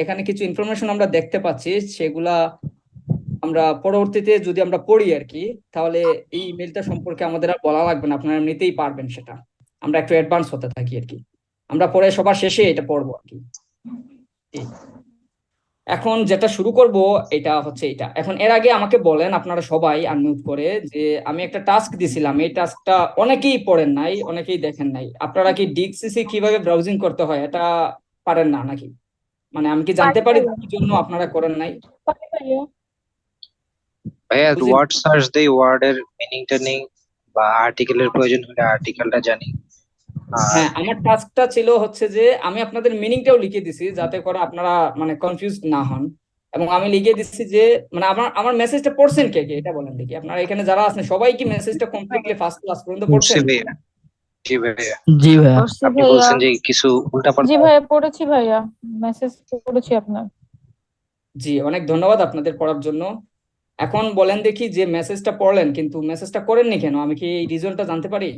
এখানে কিছু ইনফরমেশন আমরা দেখতে পাচ্ছি, সেগুলা আমরা পরবর্তীতে যদি আমরা পড়ি আর কি, তাহলে এই ইমেলটা সম্পর্কে আমাদের আর বলা লাগবে না, আপনারা নিতেই পারবেন সেটা। আমরা একটু অ্যাডভান্স হতে থাকি আর কি, আমরা পরে সবার শেষে এটা পড়বো আর কি। এই। এখন যেটা শুরু করব এটা হচ্ছে এটা। এখন এর আগে আমাকে বলেন আপনারা সবাই আনমিউট করে, যে আমি একটা টাস্ক দিছিলাম, এই টাস্কটা অনেকেই পড়েন নাই, অনেকেই দেখেন নাই। আপনারা কি ডিএক্সসিসি কিভাবে ব্রাউজিং করতে হয় এটা পারেন না নাকি? মানে আমি কি জানতে পারি পারি ভাইয়া, কি জন্য আপনারা করেন নাই? পারি ভাইয়া। ভাইয়া বুঝি। ওয়ার্ড সার্চ দেই, ওয়ার্ডের মিনিংটা নেই, বা আর্টিকেলের প্রয়োজন হলে আর্টিকেলটা জানি। আর হ্যাঁ, আমার টাস্কটা ছিল হচ্ছে যে আমি আপনাদের মিনিংটাও লিখে দিছি যাতে করে আপনারা মানে কনফিউজ না হন। এবং আমি লিখে দিচ্ছি যে মানে আমার আমার মেসেজটা পড়ছেন কে কে, এটা বলেন দেখি। আপনারা এখানে যারা আছেন সবাই কি মেসেজটা কমপ্লিটলি ফার্স্ট ক্লাস পর্যন্ত বুঝছি পড়ছেন? ভাইয়া। জি ভাইয়া। জি ভাইয়া। পড়ছি আপনি ভাইয়া। বলছেন যে কিছু জি উল্টাপাল্টা। ভাইয়া, পড়েছি ভাইয়া। মেসেজ পড়েছি আপনার। জি, অনেক ধন্যবাদ আপনাদের পড়ার জন্য। এখন বলেন দেখি, যে মেসেজটা পড়লেন কিন্তু মেসেজটা করেননি কেন? আমি কি এই রিজনটা জানতে পারি?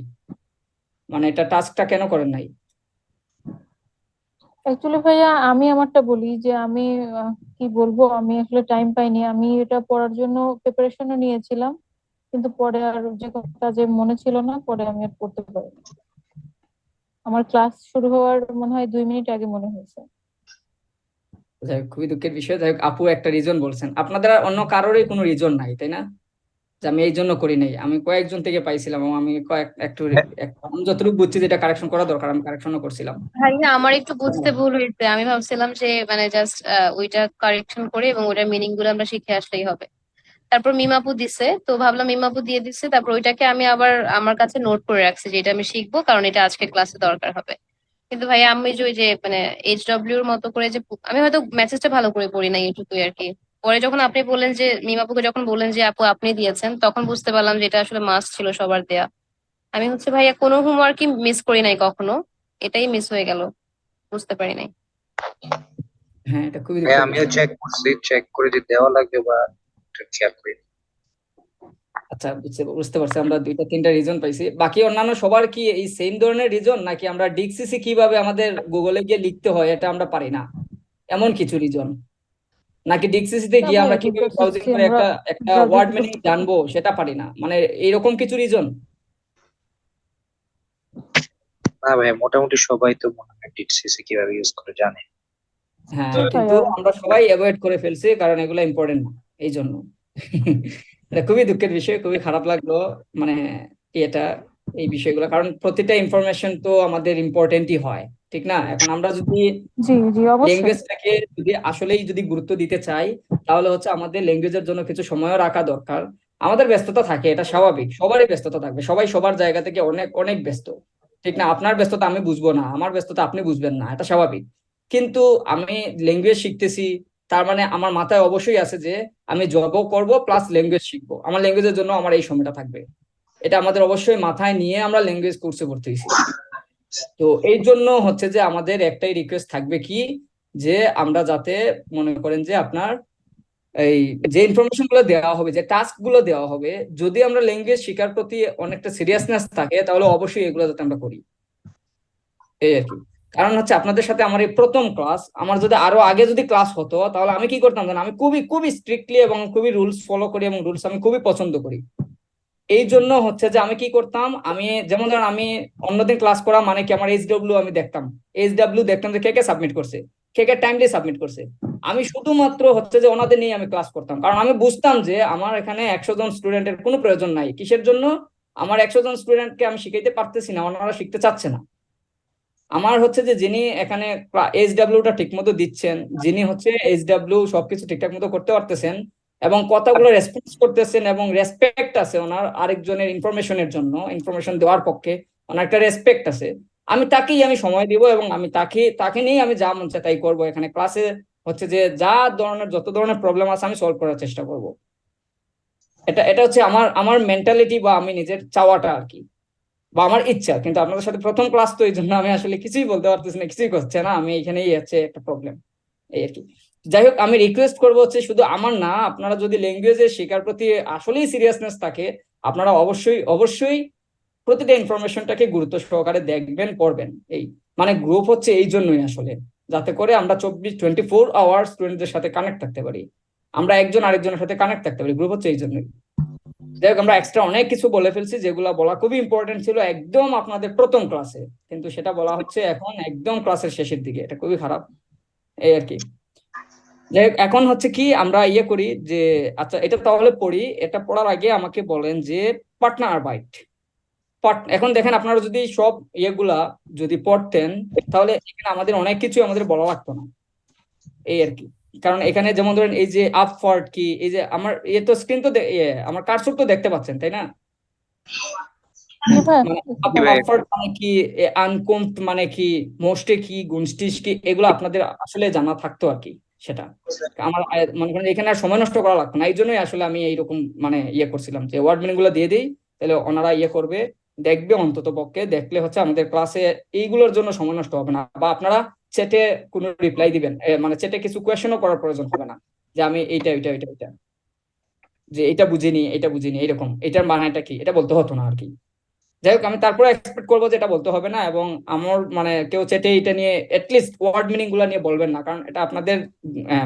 মানে এটা টাস্কটা কেন করেন নাই? অ্যাকচুয়ালি ভাইয়া, আমি আমারটা বলি যে আমি কি বলবো, আমি আসলে টাইম পাইনি। আমি এটা পড়ার জন্য প্রিপারেশনও নিয়েছিলাম, কিন্তু পরে আর যে কাজে মনে ছিল না, পরে আমি আর পড়তে পারিনি। আমার ক্লাস শুরু হওয়ার মনে হয় 2 মিনিট আগে মনে হয়েছে। যাই হোক, খুবই দুঃখের বিষয়। যাই হোক, আপু একটা রিজন বলছেন, আপনাদের আর অন্য কারোরই কোনো রিজন নাই তাই না? যে আমি এই জন্য করি নাই। আমি কয়েকজন থেকে পাইছিলাম এবং আমি কয়েক একটু আমি যতটুকু বুঝছি যেটা কারেকশন করা দরকার আমি কারেকশনও করছিলাম। ভাইয়া আমার একটু বুঝতে ভুল হয়েছে, আমি ভাবছিলাম যে মানে জাস্ট ওইটা কারেকশন করে এবং ওইটার মিনিং গুলো আমরা শিখে আসলেই হবে। তারপর মিমাপু দিছে, তো ভাবলাম মিমাপু দিয়ে দিচ্ছে, তারপর ওইটাকে আমি আবার আমার কাছে নোট করে রাখছি যে এটা আমি শিখবো, কারণ এটা আজকে ক্লাসে দরকার হবে। কিন্তু ভাইয়া আমি যে ওই যে মানে এইচডব্লিউ এর মতো করে যে আমি হয়তো মেসেজটা ভালো করে পড়ি না, এইটুকুই আর কি। পরে যখন আপনি বললেন যে মিমাপুকে যখন বললেন যে আপু আপনি দিয়েছেন, তখন বুঝতে পারলাম যে এটা আসলে মাস্ট ছিল সবার দেয়া। আমি হচ্ছে ভাইয়া কোনো হোমওয়ার্কই মিস করি নাই কখনো, এটাই মিস হয়ে গেল, বুঝতে পারি নাই। হ্যাঁ, এটা খুবই ভাইয়া দুঃখের আমিও বিষয়। চেক করছি, চেক করে যে দেওয়া লাগবে বা খেয়াল করি। আচ্ছা, বুঝতে বুঝতে পারছি, আমরা দুইটা তিনটা রিজন পাইছি। বাকি অন্যান্য সবার কি এই সেম ধরনের রিজন, নাকি আমরা ডিএক্সসিসি কিভাবে আমাদের গুগলে গিয়ে লিখতে হয় এটা আমরা পারি না, এমন কিছু রিজন? নাকি ডিএক্সসিসি তে না গিয়ে ভাইয়া, আমরা ঠিক কিভাবে ব্রাউজিং আছে, করে আমরা একটা একটা ওয়ার্ড ব্রাউজারটা মিনিং করতে পারি। জানবো সেটা পারি না, মানে এইরকম কিছু রিজন? না ভাইয়া, মোটামুটি সবাই তো মনে হয় ডিটসিসি কিভাবে ইউজ করে জানে। হ্যাঁ, জি কিন্তু ভাইয়া। আমরা সবাই অ্যাভয়েড করে ফেলছি কারণ এগুলো ইম্পর্টেন্ট না, এই জন্য। এটা খুবই দুঃখের বিষয়, খুবই খারাপ লাগলো। মানে কি এটা, এই বিষয়গুলো, কারণ প্রতিটা ইনফরমেশন তো আমাদের ইম্পর্টেন্টই হয়, ঠিক না? এখন আমরা যদি জি জি, অবশ্যই। ল্যাঙ্গুয়েজটাকে যদি আসলেই যদি গুরুত্ব দিতে চাই, তাহলে হচ্ছে আমাদের ল্যাঙ্গুয়েজের জন্য কিছু সময়ও রাখা দরকার। আমাদের ব্যস্ততা থাকে, এটা স্বাভাবিক, সবারই ব্যস্ততা থাকবে, সবাই সবার জায়গা থেকে অনেক অনেক ব্যস্ত, ঠিক না? আপনার ব্যস্ততা আমি বুঝবো না, আমার ব্যস্ততা আপনি বুঝবেন না, এটা স্বাভাবিক। কিন্তু আমি ল্যাঙ্গুয়েজ শিখতেছি, তার মানে আমার মাথায় অবশ্যই আছে যে আমি জবও করব প্লাস ল্যাঙ্গুয়েজ শিখবো, আমার ল্যাঙ্গুয়েজের জন্য আমার এই সময়টা থাকবে। এটা আমাদের অবশ্যই মাথায় নিয়ে আমরা ল্যাঙ্গুয়েজ কোর্সে ভর্তি হয়েছি। তো এই জন্য হচ্ছে যে আমাদের একটাই রিকোয়েস্ট থাকবে কি, যে আমরা যাতে মনে করেন যে আপনার এই যে ইনফরমেশন গুলো দেওয়া হবে, যে টাস্ক গুলো দেওয়া হবে, যদি আমরা ল্যাঙ্গুয়েজ শেখার প্রতি অনেকটা সিরিয়াসনেস থাকে তাহলে অবশ্যই এগুলো যাতে আমরা করি, এই আর কি। কারণ হচ্ছে আপনাদের সাথে আমার এই প্রথম ক্লাস, আমার যদি আরো আগে যদি ক্লাস হতো তাহলে আমি কি করতাম জানেন? আমি খুবই খুবই স্ট্রিক্টলি এবং খুবই রুলস ফলো করি এবং রুলস আমি খুবই পছন্দ করি। এই জন্য হচ্ছে যে আমি কি করতাম, আমি যেমন ধরেন আমি অন্যদিন ক্লাস করা মানে কি, আমার এইচডব্লিউ আমি দেখতাম, এইচডব্লিউ দেখতাম যে কে কে সাবমিট করছে, কে কে টাইমলি সাবমিট করছে। আমি শুধুমাত্র হচ্ছে যে ওনাদের নিয়ে আমি ক্লাস করতাম, কারণ আমি বুঝতাম যে আমার এখানে 100 জন স্টুডেন্টের কোনো প্রয়োজন নাই। কিসের জন্য? আমার 100 জন স্টুডেন্টকে আমি শিখাইতে পারতেছি না, ওনারা শিখতে চাচ্ছে না। আমার হচ্ছে যে যিনি এখানে এইচডব্লিউটা ঠিক মতো দিচ্ছেন, যিনি হচ্ছে এইচডব্লিউ সবকিছু ঠিকঠাক মতো করতে পারতেছেন এবং কথাগুলো রেসপন্স করতেছেন এবং রেসপেক্ট আছে ওনার আরেকজনের ইনফরমেশনের জন্য, ইনফরমেশন দেওয়ার পক্ষে ওনার একটা রেসপেক্ট আছে, আমি তাকেই আমি সময় দিব এবং আমি তাকে তাকে নিয়ে আমি যা মন চায় তাই করবো এখানে ক্লাসে। হচ্ছে যে যা ধরনের যত ধরনের প্রবলেম আছে আমি সলভ করার চেষ্টা করব। এটা এটা হচ্ছে আমার আমার মেন্টালিটি বা আমি নিজের চাওয়াটা আর কি, বা আমার ইচ্ছা। কিন্তু আপনাদের সাথে প্রথম ক্লাস তো এই জন্য আমি আসলে কিছুই বলতে পারতেছি না, কিছুই করছে না, আমি এখানেই আছে একটা প্রবলেম, এই আর কি। যাই হোক, আমি রিকোয়েস্ট করবো হচ্ছে শুধু আমার না, আপনারা যদি ল্যাঙ্গুয়েজের শেখার প্রতি আসলেই সিরিয়াসনেস থাকে, আপনারা অবশ্যই অবশ্যই প্রতিটা ইনফরমেশনটাকে গুরুত্ব সহকারে দেখবেন, পড়বেন। এই মানে গ্রুপ হচ্ছে এই জন্যই আসলে, যাতে করে আমরা 24 আওয়ার স্টুডেন্টদের সাথে কানেক্ট থাকতে পারি, আমরা একজন আরেকজনের সাথে কানেক্ট থাকতে পারি। গ্রুপ হচ্ছে এই জন্যই। যাই হোক, আমরা এক্সট্রা অনেক কিছু বলে ফেলছি যেগুলা বলা খুবই ইম্পর্টেন্ট ছিল একদম আপনাদের প্রথম ক্লাসে, কিন্তু সেটা বলা হচ্ছে এখন একদম ক্লাসের শেষের দিকে। এটা খুবই খারাপ, এই আর কি। যাই হোক, এখন হচ্ছে কি আমরা ইয়ে করি যে, আচ্ছা এটা তাহলে পড়ি। এটা পড়ার আগে আমাকে বলেন যে পার্টনার বাইট এখন দেখেন, আপনারা যদি সব ইয়েগুলা যদি পড়তেন তাহলে এখানে আমাদের অনেক কিছু আমাদের বলা লাগতো না, এই আর কি। কারণ এখানে যেমন ধরেন এই যে আপওয়ার্ড কি, এই যে আমার ইয়ে তো স্ক্রিন তো আমার কার্সর তো দেখতে পাচ্ছেন তাই না? জি ভাইয়া, মানে দেখতে ভাই, পাচ্ছি। আপওয়ার্ড মানে কি, আনকম্পড মানে কি, মোস্টে কি, গুনস্টিস কি, এগুলো আপনাদের আসলে জানা থাকতো আর কি। সেটা আমার মনে করেন এখানে আর সময় নষ্ট করা লাগতো না। এই জন্যই আসলে আমি এইরকম মানে ইয়ে করছিলাম যে ওয়ার্ড মিনিং গুলো দিয়ে দিই, তাহলে ওনারা ইয়ে করবে, দেখবে, অন্তত পক্ষে দেখলে হচ্ছে আমাদের ক্লাসে এইগুলোর জন্য সময় নষ্ট হবে না। বা আপনারা চ্যাটে কোনো রিপ্লাই দিবেন, মানে চ্যাটে কিছু কোয়েশ্চেনও করার প্রয়োজন হবে না যে আমি এইটা এইটা এইটা এইটা যে এটা বুঝিনি, এটা বুঝিনি, এরকম এটার মানেটা কি, এটা বলতে হতো না আর কি। যাই হোক, আমি তারপরে এক্সপেক্ট করবো যে এটা বলতে হবে না, এবং আমার মানে কেউ চেটে এটা নিয়ে এটলিস্ট ওয়ার্ড মিনিং গুলা নিয়ে বলবেন না, কারণ এটা আপনাদের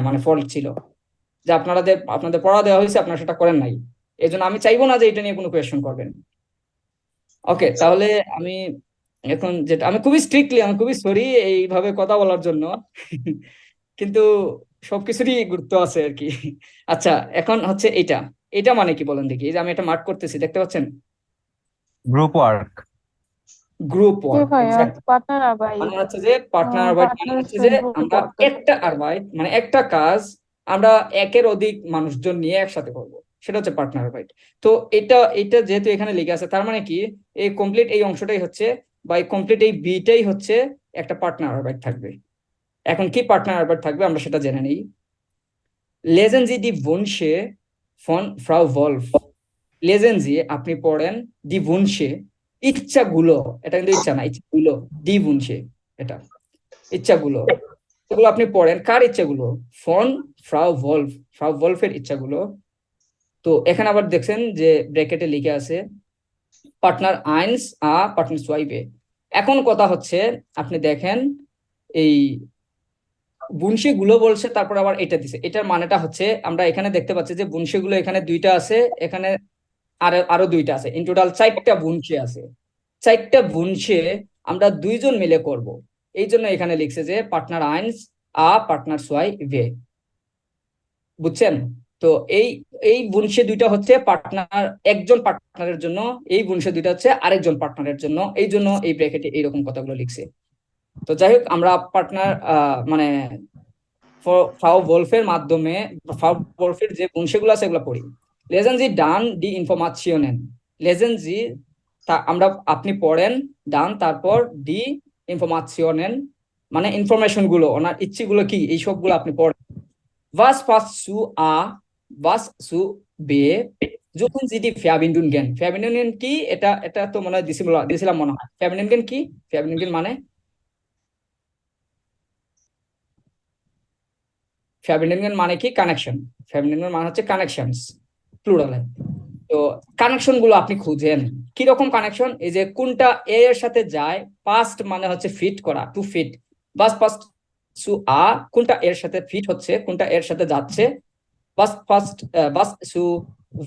মানে ফল্ট ছিল যে আপনাদের পড়া দেওয়া হয়েছে, আপনারা সেটা করেন নাই। এই জন্য আমি চাইবো না যে এটা নিয়ে কোনো কোয়েশ্চেন করবেন। ওকে, তাহলে আমি এখন যেটা, আমি খুবই স্ট্রিক্টলি, আমি খুবই সরি এইভাবে কথা বলার জন্য কিন্তু সবকিছুরই গুরুত্ব আছে আর কি। আচ্ছা, এখন হচ্ছে এটা, এটা মানে কি বলেন দেখি? এই যে আমি এটা মার্ক করতেছি, দেখতে পাচ্ছেন? Group work. গ্রুপ জি ওয়ার্ক, ভাইয়া, এক্স্যাক্টলি। পার্টনার আরবাইট। মানে হচ্ছে যে পার্টনার আরবাইট মানে পার্টনার হচ্ছে যে গ্রুপ আমরা ওয়ার্ক। একটা আরবাইট মানে একটা কাজ আমরা একের অধিক মানুষজন নিয়ে একসাথে করব, সেটা হচ্ছে পার্টনার আরবাইট। তো এটা যেহেতু এখানে লেগে আছে, তার মানে কি এই কমপ্লিট এই অংশটাই হচ্ছে, বা এই কমপ্লিট এই বিটাই হচ্ছে একটা পার্টনার আরবাইট থাকবে। এখন কি পার্টনার আরবাইট থাকবে আমরা সেটা জেনে নিই। লেজেন জি ডি Wünsche ফন ফ্রাউ ভলফ। লেজেন জি, আপনি পড়েন ডি Wünsche, ইচ্ছাগুলো। এটা কিন্তু ইচ্ছা না, ইচ্ছাগুলো, ডি Wünsche, এটা ইচ্ছাগুলো। এগুলো আপনি পড়েন, কার ইচ্ছাগুলো? ফন ফ্রাউ ভলফ, ফ্রাউ ভলফের ইচ্ছাগুলো। তো এখানে আবার দেখছেন যে ব্র্যাকেটে লিখে আছে পার্টনার আইনস আ পার্টনার সোয়াইবে। এখন কথা হচ্ছে, আপনি দেখেন এই বুনশি গুলো বলছে, তারপর আবার এটা দিছে, এটার মানেটা হচ্ছে আমরা এখানে দেখতে পাচ্ছি যে বুনশি গুলো এখানে দুইটা আছে, এখানে আরো দুইটা আছে, ইন টোটাল 4টা বুনশি আছে। 4টা বুনশি আমরা দুইজন মিলে করব, এই জন্য এখানে লিখছে যে পার্টনার আইনস আ পার্টনার সোয়াই ভে। বুঝছেন? তো এই এই বুনশে দুইটা হচ্ছে পার্টনার, একজন পার্টনারের জন্য, এই বুনশে দুইটা হচ্ছে আরেকজন পার্টনারের জন্য, এই জন্য এই ব্র্যাকেটে এইরকম কথাগুলো লিখছে। তো যাই হোক, আমরা পার্টনার মানে ফ্রাউ ভলফের মাধ্যমে ফ্রাউ ভলফের যে বুনশেগুলো আছে এগুলো পড়ি। লেজেন জি ডান ডি ইনফরমাশনের। লেজেন জি, আমরা আপনি পড়েন, ডান তারপর ডি ইনফরমাশনের, মানে ইনফরমেশন গুলো, ওনার ইচ্ছেগুলো কি, এই সবগুলো আপনি পড়েন। Was passt zu A, was zu B? Suchen Sie die Verbindungen. Verbindungen কি? এটা তো মনে হয় দিছিলাম মনে হয়। Verbindungen কি? Verbindungen মানে Verbindungen মানে কি? কানেকশন। Verbindungen মানে হচ্ছে কানেকশনস, প্লুরালে। তো কানেকশন গুলো আপনি খুঁজেন, কি রকম কানেকশন? এই যে কোনটা এ এর সাথে যায়, পাস্ট মানে হচ্ছে ফিট করা, টু ফিট। বাস পাস্ট সু আ, কোনটা এর সাথে ফিট হচ্ছে, কোনটা এর সাথে যাচ্ছে। বাস ফার্স্ট বাস সু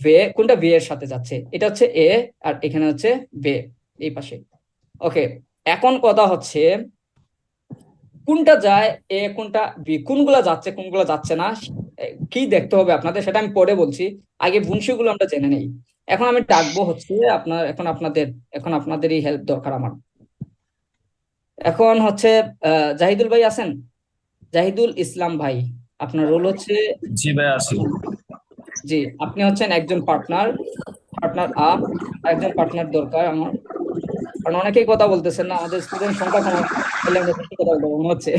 ভে, কোনটা ভে এর সাথে যাচ্ছে, এটা হচ্ছে এ, আর এখানে হচ্ছে বে, এই পাশে। ওকে, এখন কথা হচ্ছে কোনটা যায় এ, কোনটা বি, কোনগুলা যাচ্ছে কোনগুলা যাচ্ছে না, কি দেখতে হবে আপনাদের, সেটা আমি পরে বলছি। আগে বংশীগুলো আমরা জেনে নেই। এখন আমি ডাকবো হচ্ছে এখন আপনাদেরই হেল্প দরকার আমার। এখন হচ্ছে জাহিদুল ভাই আছেন? জাহিদুল ইসলাম ভাই, আপনার রোল হচ্ছে, জি ভাই, আছি। জি আপনি হচ্ছেন একজন পার্টনার, পার্টনার একজন পার্টনার দরকার আমার, কারণ অনেকেই কথা বলতেছেন না, আমাদের স্টুডেন্ট সংখ্যা কম, তাহলে আমরা বেশি কথা বলবো মনে হচ্ছে।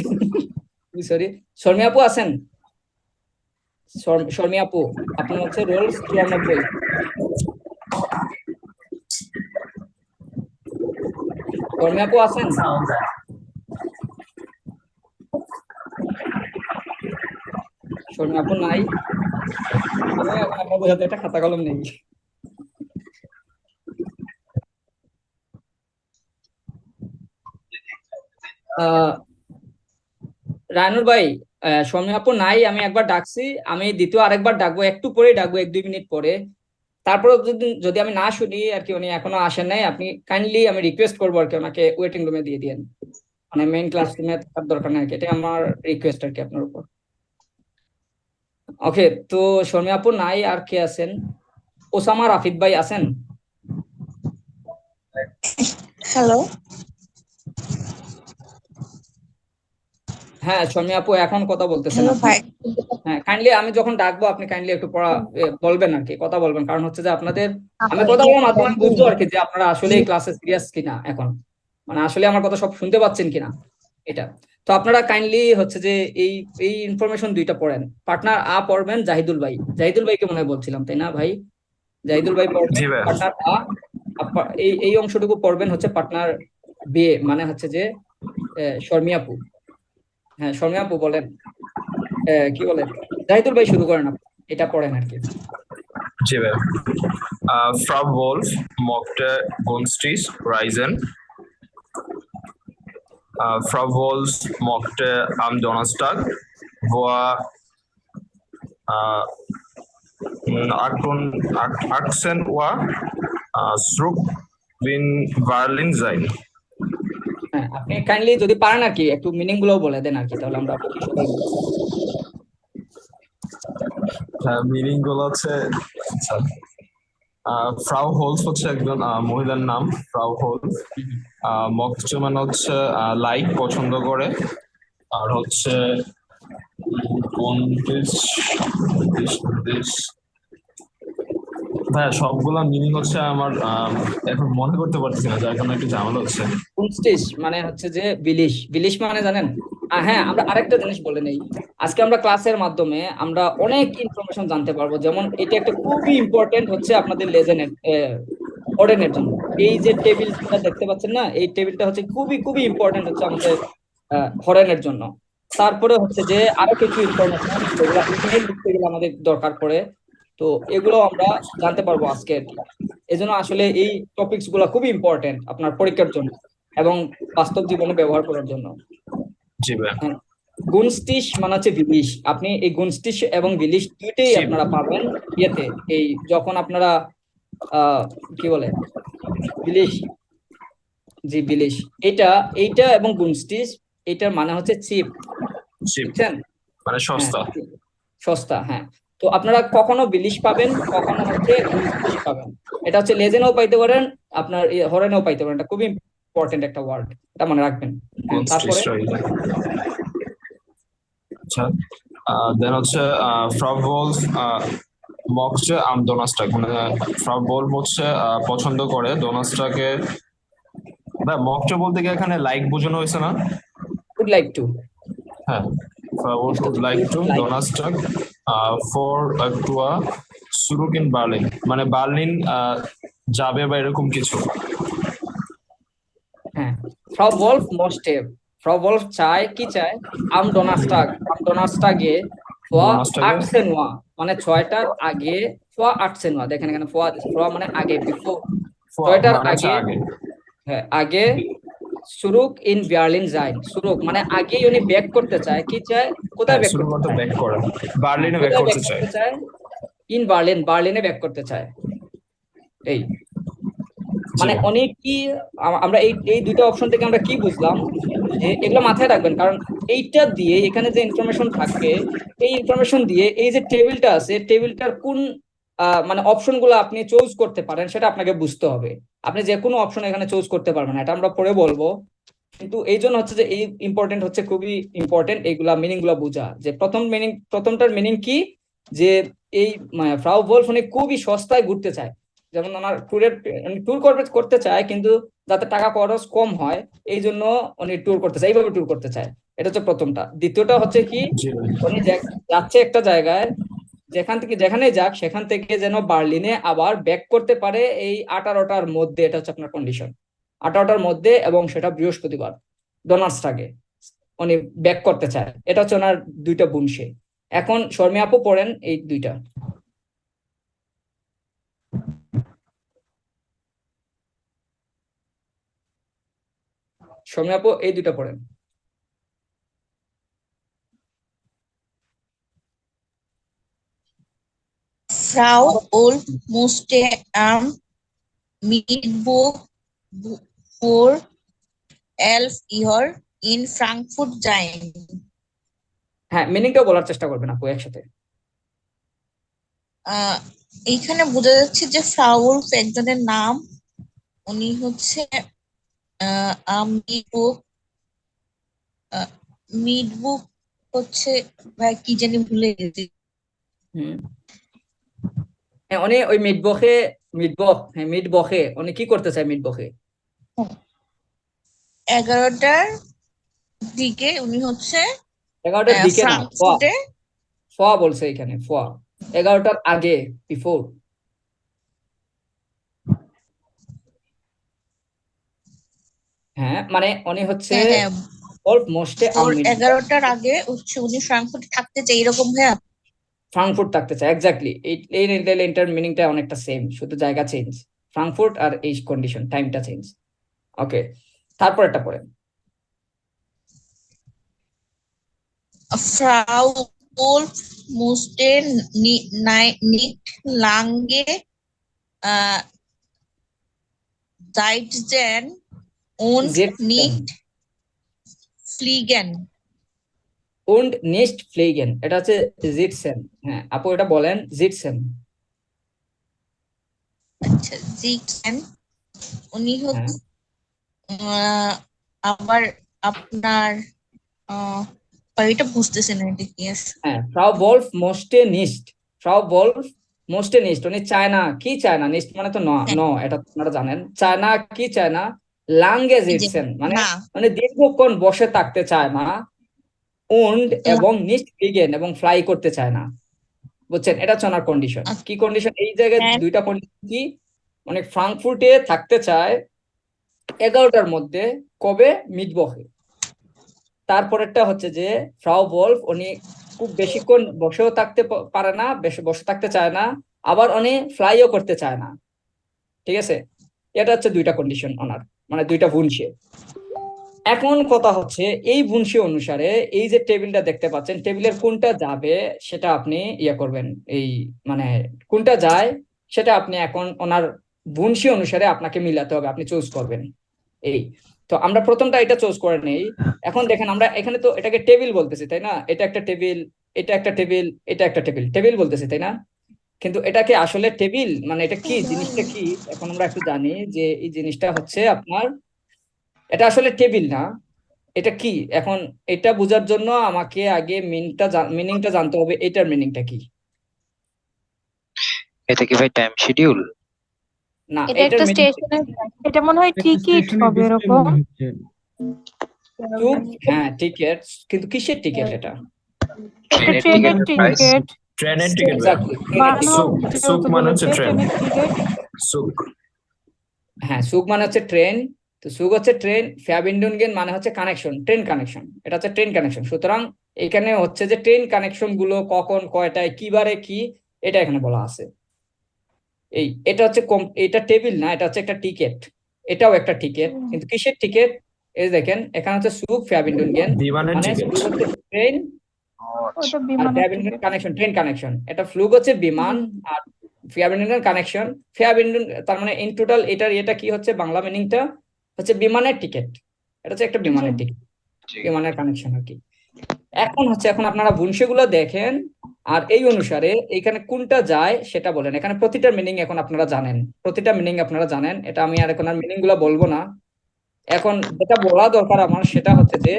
সরি। শর্মি আপু আছেন? শর্মি আপু, আপনার হচ্ছে রোল 94। শর্মি আপু আছেন? শর্মি আপু নাই, আমি এখন আপনাদের সাথে একটা খাতা কলম নেই। রায়নুর ভাই, সৌম্য আপু নাই, আমি একবার ডাকছি, আমি দ্বিতীয় আরেকবার ডাকবো, একটু পরেই ডাকবো, 1-2 মিনিট পরে। তারপরে যদি যদি আমি না শুনি আর কি, উনি এখনো আসেন নাই, আপনি কাইন্ডলি, আমি রিকোয়েস্ট করবো আর কি, ওনাকে ওয়েটিং রুমে দিয়ে দিয়েন, মানে মেইন ক্লাসরুমে থাকার দরকার নেই আর কি, এটা আমার রিকোয়েস্ট আর কি আপনার উপর। ওকে, তো শর্মিয়া আপু নাই, আর কে আছেন? ওসামা রাফিদ ভাই আছেন? হ্যালো। হ্যাঁ, শর্মিয়া আপু এখন কথা বলতেছেন হ্যালো আপনি। ভাই। হ্যাঁ, কাইন্ডলি আমি যখন ডাকবো আপনি কাইন্ডলি একটু বলবেন আর কি, কথা বলবেন, কারণ হচ্ছে যে আপনাদের, আমি কথা বলার মাধ্যমে আমি বুঝবো আর কি যে আপনারা আসলে এই ক্লাসে সিরিয়াস কিনা এখন, মানে আসলে আমার কথা সব শুনতে পাচ্ছেন কিনা, এটা। তো আপনারা কাইন্ডলি হচ্ছে যে এই এই ইনফরমেশন দুইটা পড়েন। পার্টনার আ পড়বেন জাহিদুল ভাই, জাহিদুল ভাইকে মনে হয় বলছিলাম, তাই না ভাই? জাহিদুল ভাই পড়বেন জি ভাইয়া। পার্টনার আ। এই এই অংশটুকু পড়বেন হচ্ছে পার্টনার বে, মানে হচ্ছে যে শর্মিয়া আপু। হ্যাঁ, শর্মিয়া আপু বলেন, কি বলেন, জাহিদুল ভাই শুরু করেন, আপনি এটা পড়েন আর কি। জি ভাইয়া। Frau Wolf mochte Gunstigs Reisen. Frau Wolf mochte am Donnerstag, wo er 18 Uhr zurück in Berlin sein. হ্যাঁ, আপনি কাইন্ডলি যদি পারেন আর কি একটু মিনিং গুলো বলে দেন আর কি, তাহলে আমরা বাকি সবাই বুঝতে পারবো। মিনিং গুলো হচ্ছে, আচ্ছা, ফ্রাউ হোলস হচ্ছে একজন মহিলার নাম, ফ্রাউ হোলস। মকচু মানে হচ্ছে লাইক, পছন্দ করে। আর হচ্ছে কোন দেশ, ভাইয়া সবগুলা মিনিং হচ্ছে আমার এখন মনে করতে পারতেছি না, যার কারণে একটু ঝামেলা হচ্ছে। কুনস্টিস মানে হচ্ছে যে বিলিশ, বিলিশ মানে জানেন? হ্যাঁ, আমরা আরেকটা জিনিস বলে নেই, আজকে আমরা ক্লাসের মাধ্যমে আমরা অনেক ইনফরমেশন জানতে পারবো, যেমন এটা একটা খুবই ইম্পর্টেন্ট হচ্ছে আপনাদের লেজেনের অর্ডেনের জন্য। এই যে টেবিলটা দেখতে পাচ্ছেন না, এই টেবিলটা হচ্ছে খুবই খুবই ইম্পর্টেন্ট হচ্ছে আমাদের হরেনের জন্য। তারপরে হচ্ছে যে আরো কিছু ইনফরমেশন যেগুলো ইমেল লিখতে গেলে আমাদের দরকার পড়ে, তো এগুলো আমরা জানতে পারবো আজকে আর কি। এজন্য আসলে এই টপিকস গুলো খুবই ইম্পর্টেন্ট আপনার পরীক্ষার জন্য এবং বাস্তব জীবনে ব্যবহার করার জন্য। জি ভাইয়া। হ্যাঁ, গুনস্টিস মানে হচ্ছে বিলিশ, আপনি এই গুনস্টিস এবং বিলিশ দুইটাই জি। আপনারা পাবেন ইয়েতে, এই যখন আপনারা কি বলে বিলিশ, জি বিলিশ, এটা এইটা এবং গুনস্টিস, এটার মানে হচ্ছে চিপ, জি, বুঝছেন? মানে হ্যাঁ, সস্তা। সস্তা, হ্যাঁ। তো আপনারা কখনো বিলিশ পাবেন, কখনো হচ্ছে গুনস্টিস পাবেন, এটা হচ্ছে লেজেনও পাইতে পারেন, আপনার হরেনেও পাইতে পারেন, এটা খুবই ইম্পর্টেন্ট একটা ওয়ার্ড, এটা মনে রাখবেন। হ্যাঁ, তারপরে আচ্ছা, দেন হচ্ছে ফ্রাউ হোলস মকচে আম ডোনাস্টাক, মানে ফ্রাউ হোলস হচ্ছে পছন্দ করে ডোনাস্টাকে। ভাই মকচে বলতে গিয়ে এখানে লাইক বোঝানো হয়েছে না? উড লাইক টু, হ্যাঁ, Frau Holz would like to ডোনাস্টাক ফর টু সুরুক ইন বার্লিন, মানে বার্লিন যাবে বা এরকম কিছু। হ্যাঁ। ফ্রাউ ভলফ মোস্টে, ফ্রাউ ভলফ চায়, কি চায়? আম ডোনাস্টাগ, আম ডোনাস্টাগে ফোয়া ডোনাস্টাকে আটসে নোয়া, মানে ছয়টার আগে ফোয়া আটসে নোয়া, দেখেন এখানে ফোয়া, ফোয়া মানে আগে, বিফোর, ছয়টার মানে হচ্ছে আগে, আগে। হ্যাঁ আগে, সুরুক ইন বার্লিন যাইন, সুরুক মানে আগেই উনি ব্যাক করতে চায়, কি চায়, কোথায় হ্যাঁ, ব্যাক শুরু করতে করতে চায়? ব্যাক করে, হ্যাঁ, বার্লিনে ব্যাক কোথায় ব্যাক করতে চায়। করতে চায়? ইন বার্লিন, বার্লিনে ব্যাক করতে চায়, এই জি মানে অনেক কি, আমরা এই এই দুইটা অপশন থেকে আমরা কি বুঝলাম, যে এগুলো মাথায় রাখবেন, কারণ এইটা দিয়ে এখানে যে ইনফরমেশন থাকবে, এই ইনফরমেশন দিয়ে এই যে টেবিলটা আছে, টেবিলটার কোন মানে অপশন গুলো আপনি চুজ করতে পারেন সেটা আপনাকে বুঝতে হবে। আপনি যে কোনো অপশন এখানে চুজ করতে পারবেন না, এটা আমরা পরে বলবো, কিন্তু এই জন্য হচ্ছে যে এই ইম্পর্টেন্ট হচ্ছে, খুবই ইম্পর্টেন্ট এইগুলা মিনিং গুলা বোঝা, যে প্রথমটার মিনিং কি, যে এই ফ্রাউ ভলফ উনি খুবই সস্তায় ঘুরতে চায়, যেমন ওনার ট্যুর করতে চায়, কিন্তু যাতে টাকা খরচ কম হয় এই জন্য উনি ট্যুর করতে চায়, এইভাবে ট্যুর করতে চায়, এটা হচ্ছে প্রথমটা। দ্বিতীয়টা হচ্ছে কি, জি ভাই। উনি যাচ্ছে একটা জায়গায়, যেখান থেকে যেখানে যাক সেখান থেকে যেন বার্লিনে আবার ব্যাক করতে পারে এই 18টার মধ্যে, এটা হচ্ছে আপনার কন্ডিশন, 18টার মধ্যে, এবং সেটা বৃহস্পতিবার ডোনার্সটাকে উনি ব্যাক করতে চায়, এটা হচ্ছে ওনার দুইটা বুনসে। এখন শর্মী আপু পড়েন এই দুইটা। শর্মী আপু এই দুইটা পড়েন। Frau Wolf musste am Mittwoch vor 11 Uhr in Frankfurt sein. হ্যাঁ, মিনিংটাও বলার চেষ্টা করবেন আপু একসাথে। এইখানে বোঝা যাচ্ছে যে ফ্রাউ উলফ একজনের নাম, উনি হচ্ছে মিটবুক মিটবুক হচ্ছে ভাই কি জানি ভুলে গেছি। হ্যাঁ, উনি ওই মিটবখে উনি কি করতে চায় মিটবখে? 11টার দিকে উনি হচ্ছে 11টার দিকে না, ফ্রাঙ্কফুর্টে ফোয়া বলছে এখানে, ফোয়া 11টার আগে, বিফোর। হ্যাঁ, মানে উনি হচ্ছে হ্যাঁ ওল্ফ মোস্টে ভোর 11টার আগে হচ্ছে উনি ফ্রাঙ্কফুর্টে থাকতে চাই এরকম ভাইয়া। ফ্রাঙ্কফুর্ট থাকতে চায়, এক্স্যাক্টলি। এই লাইনটার মিনিংটা অনেকটা সেম, শুধু জায়গা চেঞ্জ, ফ্রাঙ্কফুর্ট আর এই কন্ডিশন, টাইমটা চেঞ্জ। ওকে, তারপর এটা পড়েন। Frau Wolf musste nicht lange sitzen und nicht fliegen. und nicht fliegen, এটা হচ্ছে জিটসেন। হ্যাঁ আপু, এটা বলেন জিটসেন। আচ্ছা, জিটসেন উনি হচ্ছে আবার আপনার এটা বুঝতেছেন না এটা কি আছে। হ্যাঁ, ফ্রাউ ভলফ মোস্টে নিস্ট, ফ্রাউ ভলফ মোস্টে নিস্ট, উনি চায় না, কি চায় না, নিস্ট মানে তো ন, এটা আপনারা জানেন। চায় না, কি চায় না, লাঙ্গে জিটসেন মানে না মানে দীর্ঘক্ষণ বসে থাকতে চায় না, উন্ড এবং নিস্ট ফ্লিগেন এবং ফ্লাই করতে চায় না, বুঝছেন? এটা হচ্ছে ওনার কন্ডিশন। কি কন্ডিশন এই জায়গায়? দুইটা কন্ডিশন কি, মানে ফ্রাঙ্কফুর্টে থাকতে চায় 11টার মধ্যে, কবে? মিটবখে। তারপরেরটা হচ্ছে যে ফ্রাউ ভলফ উনি খুব বেশিক্ষণ বসেও থাকতে পারে না, বেশি বসে থাকতে চায় না, আবার উনি ফ্লাইও করতে চায় না, ঠিক আছে? এটা হচ্ছে দুইটা কন্ডিশন ওনার, মানে দুইটা ভুনসে। এখন কথা হচ্ছে এই ভুনসি অনুসারে এই যে টেবিলটা দেখতে পাচ্ছেন, টেবিলের কোনটা যাবে সেটা আপনি ইয়ে করবেন, এই মানে কোনটা যায় সেটা আপনি এখন ওনার ভুনসি অনুসারে আপনাকে মিলাতে হবে, আপনি চুজ করবেন। এই তো আমরা প্রথমটা এটা চুজ করে নেই। এখন দেখেন আমরা এখানে তো এটাকে টেবিল বলতেছি, তাই না? এটা একটা টেবিল, এটা একটা টেবিল, এটা একটা টেবিল, টেবিল বলতেছি, তাই না? কিন্তু এটাকে আসলে টেবিল মানে এটা কি জিনিসটা কি, এখন আমরা একটু জানি যে এই জিনিসটা হচ্ছে আপনার, এটা আসলে টেবিল না, এটা কি? এখন এটা বোঝার জন্য আমাকে আগে মিনিংটা জানতে হবে, এটার মিনিংটা কি। এটা কি ভাই টাইম শিডিউল? না, এটা এটার একটা মিনিং স্টেশনের এটা মনে হয় টিকিট হবে এরকম। হ্যাঁ টিকেট, কিন্তু কিসের টিকেট এটা? এটা ট্রেনের ট্রেনের টিকিট প্রাইস? টিকিট ট্রেনের টিকিট। এক্স্যাক্টলি, সুক মানে হচ্ছে ট্রেন। ট্রেনের টিকিট। সুক, হ্যাঁ সুগ মানে হচ্ছে ট্রেন, তো সুগ হচ্ছে ট্রেন, ফ্যাবিন্ডুনগেন মানে হচ্ছে কানেকশন, ট্রেন কানেকশন, এটা হচ্ছে ট্রেন কানেকশন। সুতরাং এখানে হচ্ছে যে ট্রেন কানেকশন গুলো কখন, কয়টায়, কিবারে কি, এটা এখানে বলা আছে। এটা হচ্ছে এটা টেবিল না, এটা হচ্ছে একটা টিকেট, এটাও একটা টিকেট, কিন্তু কিসের টিকেট? এই দেখেন এখানে হচ্ছে সুগ ফ্যাবিন্ডুনগেন, বিমানের মানে টিকিট। সুগ হচ্ছে ট্রেন ওটা আর বিমানের ফ্যাবিন্ডুন টিকিট। Connection, train connection. এটা ফ্লুগ হচ্ছে বিমান আর ফ্যাবিন্ডুন কানেকশন, ফ্যাবিন্ডুন তার মানে ইন টোটাল এটা কি হচ্ছে বাংলা মিনিংটা হচ্ছে বিমানের টিকিট, এটা হচ্ছে একটা বিমানের টিকিট, বিমানের কানেকশন আর কি। এখন আপনারা ভুনসিগুলো দেখেন আর এই অনুসারে এখানে কোনটা যায় সেটা বলেন। এখানে প্রতিটা মিনিং এখন আপনারা জানেন, প্রতিটা মিনিং আপনারা জানেন, এটা আমি আর এখন আর মিনিং গুলো বলবো না। এখন যেটা বলা দরকার আমার সেটা হচ্ছে যে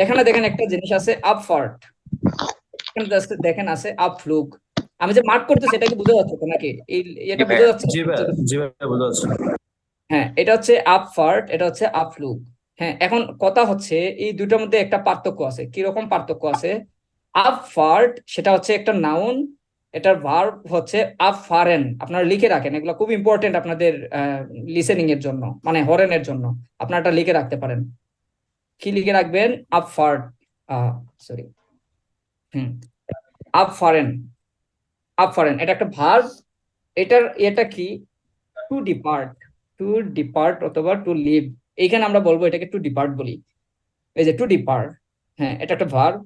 এখানে দেখেন একটা জিনিস আছে আপফার্ট, এখানে দেখেন আছে আপফ্লুগ। আমি যে মার্ক করতেছি এটা কি বোঝা যাচ্ছে তো নাকি? এটা বোঝা যাচ্ছে? জি ভাই, জি ভাই বোঝা যাচ্ছে। হ্যাঁ, এটা হচ্ছে আপফার্ট, এটা হচ্ছে আপফ্লুগ। হ্যাঁ, এখন কথা হচ্ছে এই দুটোর মধ্যে একটা পার্থক্য আছে। কিরকম পার্থক্য আছে? আপফার্ট সেটা হচ্ছে একটা নাউন, এটার ভার্ব হচ্ছে আপফারেন। আপনারা লিখে রাখেন, এগুলো খুব ইম্পর্টেন্ট আপনাদের লিসেনিং এর জন্য, মানে হরেনের জন্য আপনারা এটা লিখে রাখতে পারেন। কি লিখে রাখবেন? আপফার্ট, সরি, আপফারেন, আপফারেন এটা একটা ভার্ব। এটা কি? টু ডিপার্ট, টু ডিপার্ট অথবা টু লিভ, এইখানে আমরা বলবো এটাকে টু ডিপার্ট বলি, এই যে টু ডিপার্ট। হ্যাঁ, এটা একটা ভার্ব।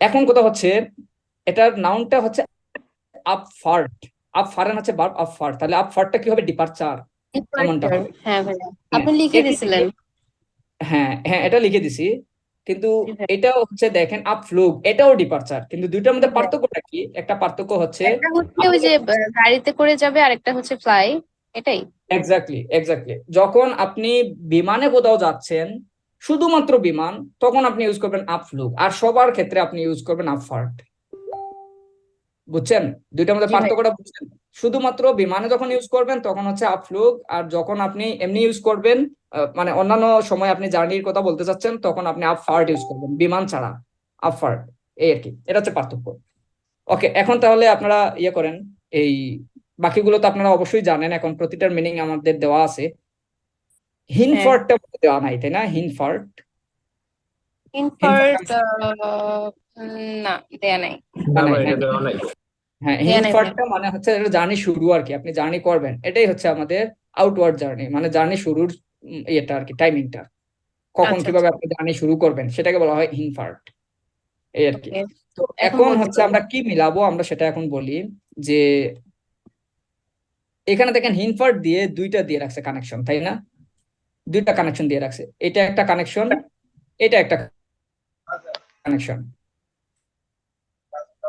এখন কথা হচ্ছে এটার নাউনটা হচ্ছে আপফার্ট, আপফারেন হচ্ছে ভার্ব আপফার্ট, তাহলে আপফার্টটা কি হবে? ডিপারচার, এমনটা Departure, হবে। হ্যাঁ ভাইয়া হ্যাঁ, আপনি লিখে একই দিছিলেন। জিনিস- হ্যাঁ হ্যাঁ, এটা লিখে দিছি, কিন্তু জি ভাই। এটা হচ্ছে দেখেন আপফ্লুগ, এটাও ডিপারচার, কিন্তু দুইটার মধ্যে জি ভাই। পার্থক্যটা কি? একটা পার্থক্য হচ্ছে একটা হচ্ছে ওই যে গাড়িতে করে যাবে, আর একটা হচ্ছে ফ্লাই, এটাই। এক্স্যাক্টলি এক্স্যাক্টলি, যখন আপনি বিমানে কোথাও যাচ্ছেন, শুধুমাত্র বিমান, তখন আপনি ইউজ করবেন আপফ্লুগ, আর সবার ক্ষেত্রে আপনি ইউজ করবেন আপফার্ট। বুঝছেন দুইটার মধ্যে জি ভাই। পার্থক্যটা? বুঝছেন? শুধুমাত্র বিমানে যখন ইউজ করবেন তখন হচ্ছে আপফ্লুগ, আর যখন আপনি এমনি ইউজ করবেন, মানে অন্যান্য সময় আপনি জার্নির কথা বলতে চাচ্ছেন, তখন আপনি আপফার্ট ইউজ করবেন, বিমান ছাড়া আপফার্ট, এই আর কি, এটা হচ্ছে পার্থক্য। ওকে, এখন তাহলে আপনারা ইয়ে করেন, এই বাকিগুলো তো আপনারা অবশ্যই জানেন, এখন প্রতিটার মিনিং আমাদের দেওয়া আছে। হ্যাঁ। হিনফার্টটা দেওয়া নাই, তাই না? হিনফার্ট, ইনফার্ট না, দেয়া নাই। না নাই, ভাই, হ্যাঁ। এটা দেওয়া নাই। হ্যাঁ, দেয়া নাই ভাইয়া। হিনফার্টটা মানে হচ্ছে জার্নি শুরু আর কি, আপনি জার্নি করবেন, এটাই হচ্ছে আমাদের আউটওয়ার্ড জার্নি, মানে জার্নি শুরুর ইয়েটা আর কি, টাইমিংটা, কখন আচ্ছা কিভাবে আচ্ছা, আপনি জার্নি শুরু করবেন, সেটাকে বলা হয় হিনফার্ট, এই আর কি। ওকে, তো এখন এখন বলতে হচ্ছে পারি। আমরা কি মিলাবো, আমরা সেটা এখন বলি। যে এখানে দেখেন হিনফার্ট দিয়ে দুইটা দিয়ে রাখছে কানেকশন, তাই না? দুইটা কানেকশন দিয়ে রাখছে, এটা একটা কানেকশন, এটা একটা কানেকশন।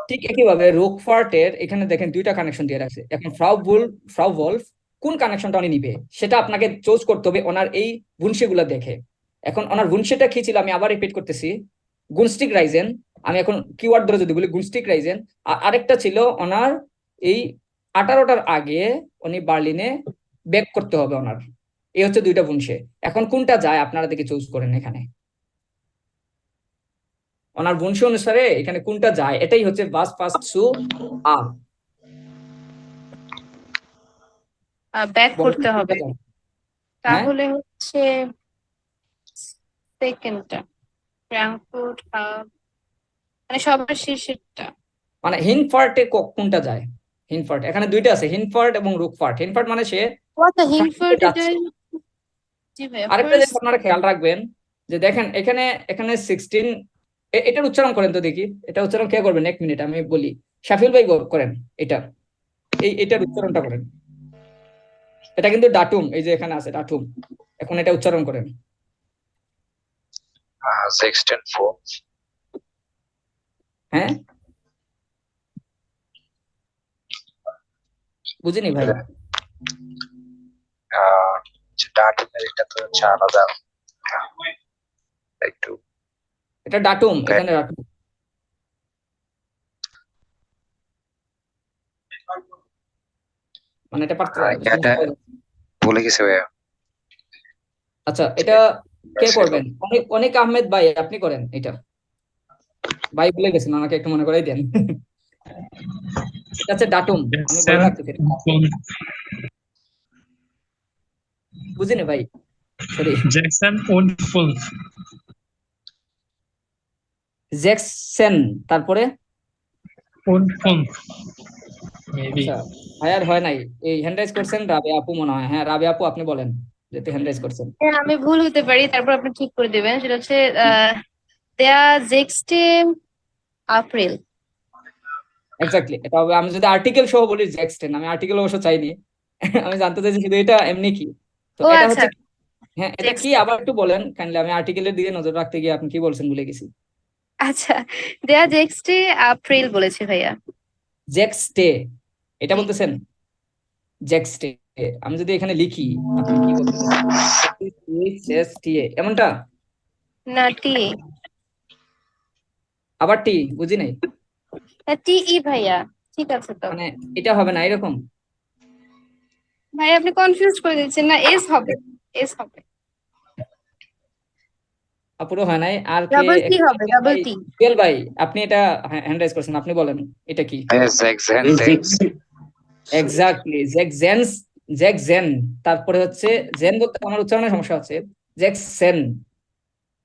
ঠিক একইভাবে রোকফার্টের এখানে দেখেন দুইটা কানেকশন দিয়ে রাখছে। এখন ফ্রাউ ভলফ কোন কানেকশনটা উনি নিবে, সেটা আপনাকে চুজ করতে হবে ওনার এই গুণসেগুলো দেখে। এখন ওনার গুণসেটা কি ছিল, আমি আবার রিপিট করতেছি, গুনস্টিক রাইজেন। আমি এখন কিওয়ার্ড ধরে যদি বলি গুনস্টিক রাইজেন, আর আরেকটা ছিল ওনার এই 18টার আগে উনি বার্লিনে ব্যাক করতে হবে ওনার। এই হচ্ছে দুইটা গুণসে। এখন কোনটা যায় আপনারা দেখে চুজ করেন এখানে, ওনার বংশ অনুসারে এখানে কোনটা যায়, এটাই হচ্ছে বাস ফাস্ট সু আর ব্যাক করতে হবে, হ্যাঁ, তাহলে হচ্ছে সেকেন্ডটা, ফ্র্যাঙ্কফুর্ট, মানে সবার শেষেরটা। মানে হিনফার্টে কোনটা যায়? হিনফার্ট এখানে দুইটা আছে, হিনফার্ট এবং রুকফার্ট। হিনফার্ট মানে সে ও আচ্ছা, ফ্রাঙ্কফুর্টে হিংফার্ট যাচ্ছে। এটাই। জি ভাইয়া, আরেকটা জিনিস ফার্স্ট। আপনারা খেয়াল রাখবেন, যে দেখেন এখানে এখানে 16, এটার উচ্চারণ করেন তো দেখি, এটা উচ্চারণ কে করবেন? এক মিনিট আমি বলি, শাফিউল ভাই করেন এটা, এটার উচ্চারণটা করেন। এটা কিন্তু ডাটুম, এই যে এখানে আছে ডাটুম, এখন এটা উচ্চারণ করেন। 16 হ্যাঁ, বুঝিনি ভাই। ডাটুমের এটা তো হচ্ছে আলাদা একটু। এটা ডাটুম, এখানে ডাটুম, মানে এটা এটা ভুলে গেছে ভাইয়া। আচ্ছা, এটা কে করবেন? অনেক অনেক আহমেদ ভাই, আপনি করেন এটা। ভাই ভুলে গেছেন, আমাকে একটু মনে করাই দেন। এটা হচ্ছে ডাটুম, আমি বলে রাখতেছি। বুঝিনি ভাই, sorry. Jackson und Fulf. Jackson, তারপরে Und Fulf. Maybe. আচ্ছা, ভাইয়ার হয় নাই, এই হ্যান্ড রাইজ করছেন রাবিয়া আপু মনে হয়। হ্যাঁ রাবিয়া আপু, আপনি বলেন, যেহেতু হ্যান্ড রাইজ করছেন। হ্যাঁ, আমি ভুল হতে পারি, তারপর আপনি ঠিক করে দিবেন। সেটা হচ্ছে দেয়া 16 এপ্রিল। এক্স্যাক্টলি, এটা হবে। আমি যদি আর্টিকেল সহ বলি জ্যাকসন, আমি আর্টিকেল অবশ্য চাইনি। আমি জানতে চাইছি শুধু এটা এমনি কি। তো ও এটা আচ্ছা, হচ্ছে, হ্যাঁ এটা কি আবার একটু বলেন কাইন্ডলি, আমি আর্টিকেলের দিকে নজর রাখতে গিয়ে আপনি কি বলছেন ভুলে গেছি। আচ্ছা, দেয়া 16 এপ্রিল বলেছে ভাইয়া। জ্যাকস্টে, এটা জি। বলতেছেন? জ্যাকস্টে, আমি যদি এখানে লিখি, আপনি কি বলতে চাচ্ছেন? এমনটা, না, টি। আবার টি, বুঝি নাই, টি ই ভাইয়া, ঠিক আছে তো। মানে এটা হবে না এরকম? ভাই আপনি কনফিউজ করে দিচ্ছেন না, এস হবে, এস হবে। পুরো হয় নাই। আর কে? ডাবল টি হবে, ডাবল টি। জুয়েল ভাই, আপনি এটা হ্যান্ড রাইজ করছেন, আপনি বলেন এটা কি? এক্স্যাক্টলি, জ্যাকজেন্স, জ্যাকজেন। তারপরে হচ্ছে জেন বলতে আমার উচ্চারণের সমস্যা হচ্ছে, জ্যাকসেন,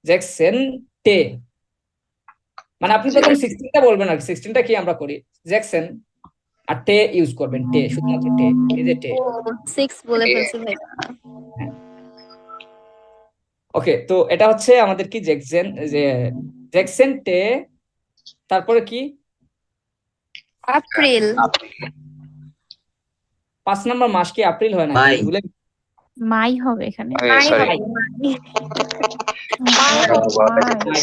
জ্যাকসেন টে। মানে আপনি প্রথম 16টা বলবেন আর 16টা কি আমরা করি, জ্যাকসন, আর টে ইউজ করবেন, টে, শুধুমাত্র টে, এই যে টে। ও 6 বলে ফেলছি ভাইয়া। ওকে, তো এটা হচ্ছে আমাদের কি জ্যাকসন, যে জ্যাকসন টে, তারপরে কি এপ্রিল। 5 নম্বর মাস কি এপ্রিল হয় না? মাই। ভুলে মাই হবে এখানে। মাই সরি হবে। মাই হবে, মাই।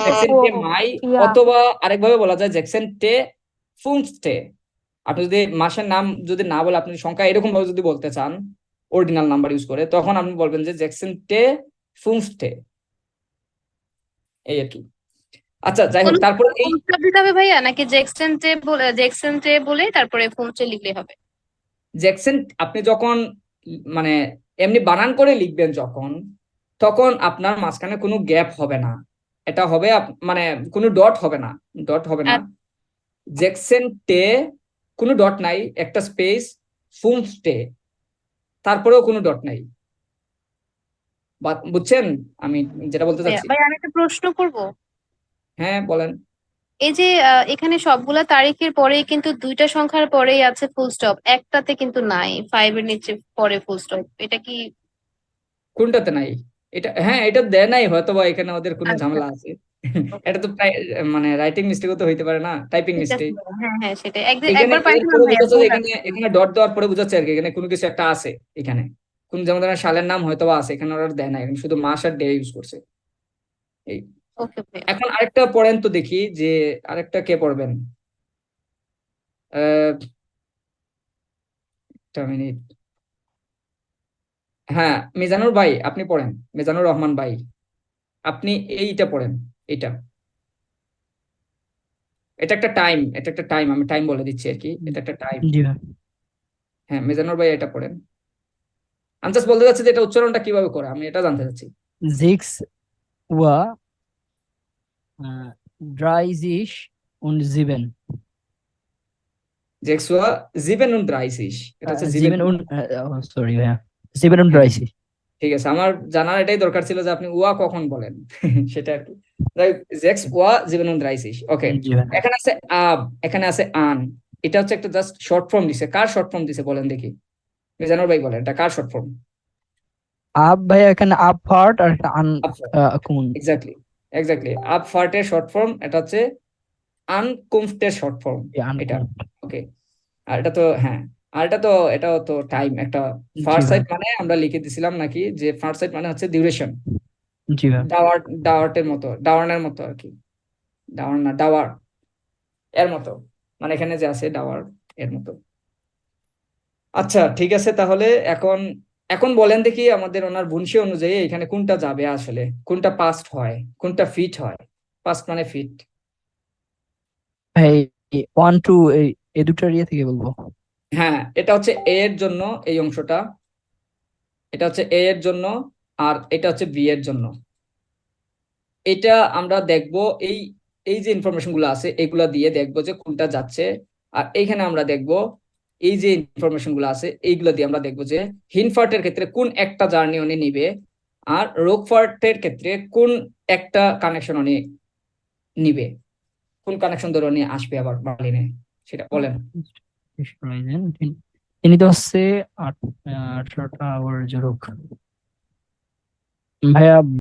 জ্যাকসন টে মাই, ইয়া। অথবা আরেকভাবে বলা যায় জ্যাকসন টে ফুংস্টে। আপনি যদি মাসের নাম যদি না বলে আপনি সংখ্যা এরকম ভাবে যদি বলতে চান অরিজিনাল নাম্বার ইউজ করে, তখন আপনি বলবেন যে জ্যাকসন টে ফুংস্টে, এই আর কি। আচ্ছা যাই হোক, তারপরে এই ফুল স্টপ দিতে হবে ভাইয়া, নাকি জ্যাকসন টে বলে তারপরে ফুল স্টপ লিখলে হবে? জ্যাকসন আপনি যখন মানে এমনি বানান করে লিখবেন যখন, তখন আপনার মাঝখানে কোনো গ্যাপ হবে না। এটা হবে মানে কোনো ডট হবে না, ডট হবে না। জ্যাকসন টে কোনো ডট নাই, একটা স্পেস, ফুংস্টে, তারপরেও কোনো ডট নাই। বুঝছেন আমি যেটা বলতে চাচ্ছি? ভাই আমি একটা প্রশ্ন করব। হ্যাঁ বলেন। এই যে এখানে সবগুলা তারিখের পরেই কিন্তু দুইটা সংখ্যার পরেই আছে ফুল স্টপ, একটাতে কিন্তু নাই, 5 এর নিচে পরে ফুল স্টপ, এটা কি? কোনটাতে নাই? এটা হ্যাঁ, এটা দেয় নাই, হয়তো বা এখানে ওদের কোনো আচ্ছা, ঝামেলা আছে। এটা তো মানে রাইটিং মিস্টেকও তো হইতে পারে না, টাইপিং ঠিক আছে মিস্টেক। হ্যাঁ হ্যাঁ সেটাই, এখানে একবার পাইছিলাম এরপরে ভাইয়া, বুঝাচ্ছে যে ভুল এখানে আছে। এখানে ডট দেওয়ার পরে বুঝাচ্ছে আর কি এখানে কোনো কিছু একটা আছে এখানে। কোন যেমন ধরেন সালের নাম হয়তো বা আছে, এখানে ওরা দেয় না, এখানে শুধু মাস আর ডে ইউজ করছে। এই ওকে ভাইয়া। এখন আরেকটা পড়েন তো দেখি, যে আরেকটা কে পড়বেন? একটা মিনিট। হ্যাঁ মিজানুর ভাই আপনি পড়েন, মিজানুর রহমান ভাই আপনি এইটা পড়েন। এটা এটা একটা টাইম, এটা একটা টাইম, আমি টাইম বলে দিচ্ছি আর কি, এটা একটা টাইম। জি ভাই। হ্যাঁ মিজানুর ভাই এটা পড়েন। আমি জাস্ট বলতে চাচ্ছি যে এটা উচ্চারণটা কিভাবে করে, আমি এটা জানতে চাচ্ছি। 6 ওয়া 30 und 7 জেক্সুয়া 37, এটা হচ্ছে 7 und সরি ভাইয়া 7 und 30 ঠিক আছে, আমার জানার এটাই দরকার ছিল যে আপনি ওয়া কখন বলেন সেটা আর কি। জেক্স ওয়া 37, ওকে। জি ভাই। এখানে আছে আব, এখানে আছে আন, এটা হচ্ছে একটা জাস্ট শর্ট ফর্ম দিছে। কার শর্ট ফর্ম দিছে বলেন দেখি, মিজানুর ভাই বলেন এটা কার শর্ট ফর্ম? আপ ভাইয়া এখানে আপ ফার্ট আর একটা আন কোন এক্স্যাক্টলি, এক্স্যাক্টলি আপ ফার্টের শর্ট ফর্ম, এটা হচ্ছে আনকুমফটের শর্ট ফর্ম এটা, ওকে। আর এটা তো হ্যাঁ, আর এটাও তো টাইম একটা। জি ফার ভাই। সাইড মানে আমরা লিখে দিছিলাম নাকি, যে ফার সাইড মানে হচ্ছে ডিউরেশন, জি ভাই। ডাওয়ার্টের মতো, ডাওয়ার্নের মতো আর কি। ডাওয়ার না, ডাওয়ার এর মতো, মানে এখানে যে আছে ডাওয়ার এর মতো। আচ্ছা ঠিক আছে, তাহলে এখন এখন বলেন দেখি আমাদের ওনার বংশী অনুযায়ী এখানে কোনটা যাবে আসলে, কোনটা পাস্ট হয়, কোনটা ফিট হয়? পাস্ট মানে ফিট। ভাই 1 2 এই দুটার ইয়ে থেকে বলবো। হ্যাঁ এটা হচ্ছে এ এর জন্য এই অংশটা, এটা হচ্ছে এ এর জন্য, আর এটা হচ্ছে বি এর জন্য। এটা আমরা দেখব এই এই যে ইনফরমেশন গুলো আছে এগুলা দিয়ে দেখবো যে কোনটা যাচ্ছে। আর এইখানে আমরা দেখব এই যে ইনফরমেশন গুলো আছে এইগুলো দিয়ে আমরা দেখবো যে হিনফার্টের ক্ষেত্রে কোন একটা জার্নি উনি নিবে, আর রোগফার্টের ক্ষেত্রে কোন একটা কানেকশন উনি নিবে, কোন কানেকশন ধরে উনি আসবে আবার বার্লিনে, সেটা বলেন। তিনি তো হচ্ছে 18টা আবার জোরক ভাইয়া।